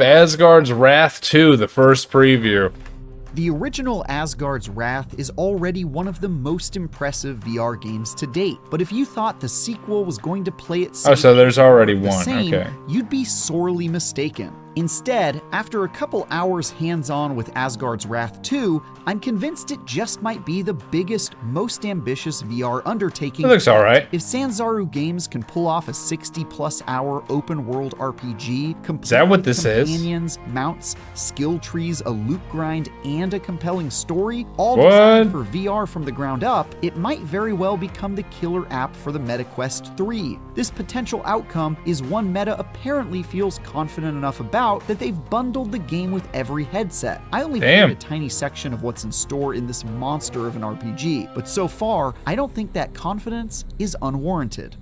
Asgard's Wrath 2, the first preview. The original Asgard's Wrath is already one of the most impressive VR games to date, but if you thought the sequel was going to play it safe, so there's already one, same, okay. You'd be sorely mistaken. Instead, after a couple hours hands-on with Asgard's Wrath 2, I'm convinced it just might be the biggest, most ambitious VR undertaking. It looks alright. If Sanzaru Games can pull off a 60-plus hour open-world RPG, Is that what this is? companions, mounts, skill trees, a loot grind, and a compelling story, all designed for VR from the ground up, it might very well become the killer app for the MetaQuest 3. This potential outcome is one Meta apparently feels confident enough about that they've bundled the game with every headset. I only played a tiny section of what's in store in this monster of an RPG, but so far, I don't think that confidence is unwarranted.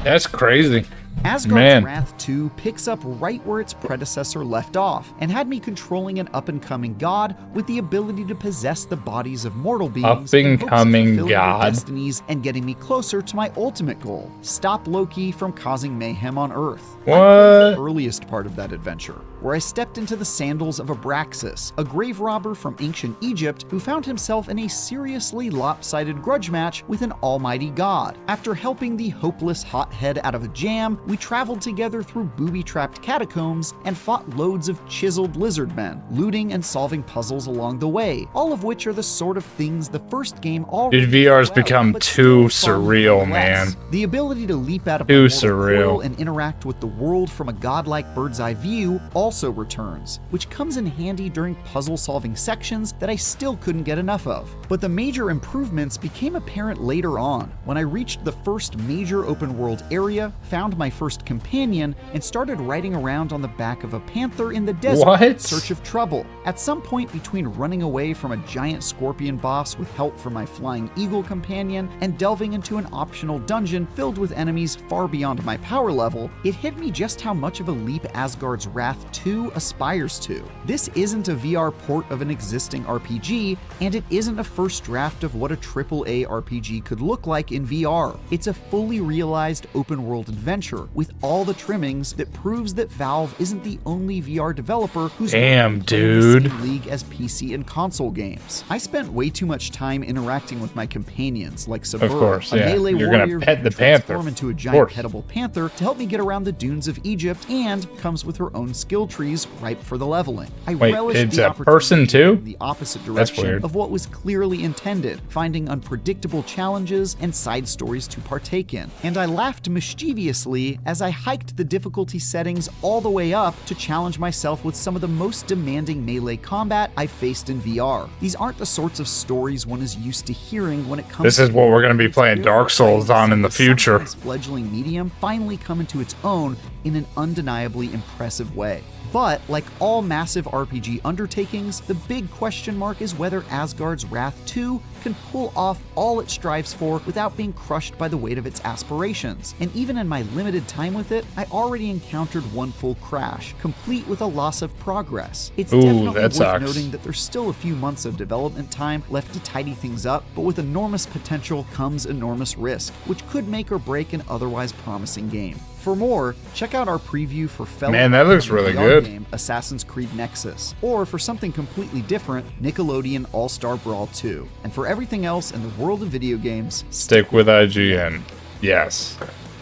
That's crazy. Asgard's Wrath 2 picks up right where its predecessor left off, and had me controlling an up-and-coming god with the ability to possess the bodies of mortal beings, up-and-coming god, destinies, and getting me closer to my ultimate goal: stop Loki from causing mayhem on Earth. What? I played the earliest part of that adventure, where I stepped into the sandals of Abraxas, a grave robber from ancient Egypt who found himself in a seriously lopsided grudge match with an almighty god. After helping the hopeless hothead out of a jam, we traveled together through booby-trapped catacombs and fought loads of chiseled lizard men, looting and solving puzzles along the way, all of which are the sort of things the first game already. Dude, VR's become too surreal, man. The ability to leap out of too a surreal and interact with the world from a godlike bird's-eye view also returns, which comes in handy during puzzle-solving sections that I still couldn't get enough of. But the major improvements became apparent later on, when I reached the first major open-world area, found my first companion, and started riding around on the back of a panther in the desert in search of trouble. At some point between running away from a giant scorpion boss with help from my flying eagle companion and delving into an optional dungeon filled with enemies far beyond my power level, it hit me just how much of a leap Asgard's Wrath 2 aspires to. This isn't a VR port of an existing RPG, and it isn't a first draft of what a AAA RPG could look like in VR. It's a fully realized open-world adventure with all the trimmings that proves that Valve isn't the only VR developer who's in the same league as PC and console games. I spent way too much time interacting with my companions, like Sabur, a melee warrior who can transform into a giant petable panther to help me get around the dunes of Egypt, and comes with her own skill trees ripe for the leveling. I relished the opportunity in the opposite direction of what was clearly intended, finding unpredictable challenges and side stories to partake in. And I laughed mischievously as I hiked the difficulty settings all the way up to challenge myself with some of the most demanding melee combat I've faced in VR. These aren't the sorts of stories one is used to hearing when it comes This is what we're going to be playing Dark Souls on in the future. This fledgling medium finally come into its own in an undeniably impressive way. But, like all massive RPG undertakings, the big question mark is whether Asgard's Wrath 2 can pull off all it strives for without being crushed by the weight of its aspirations. And even in my limited time with it, I already encountered one full crash, complete with a loss of progress. It's definitely worth noting that there's still a few months of development time left to tidy things up, but with enormous potential comes enormous risk, which could make or break an otherwise promising game. For more, check out our preview for fellow that looks really good. Game Assassin's Creed Nexus, or for something completely different, Nickelodeon All-Star Brawl 2. And for everything else in the world of video games, stick with IGN. Yes.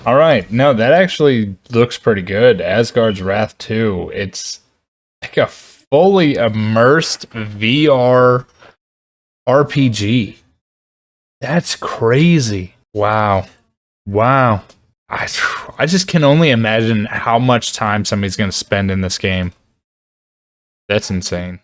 All right. No, that actually looks pretty good. Asgard's Wrath 2. It's like a fully immersed VR RPG. That's crazy. Wow. I just can only imagine how much time somebody's going to spend in this game. That's insane.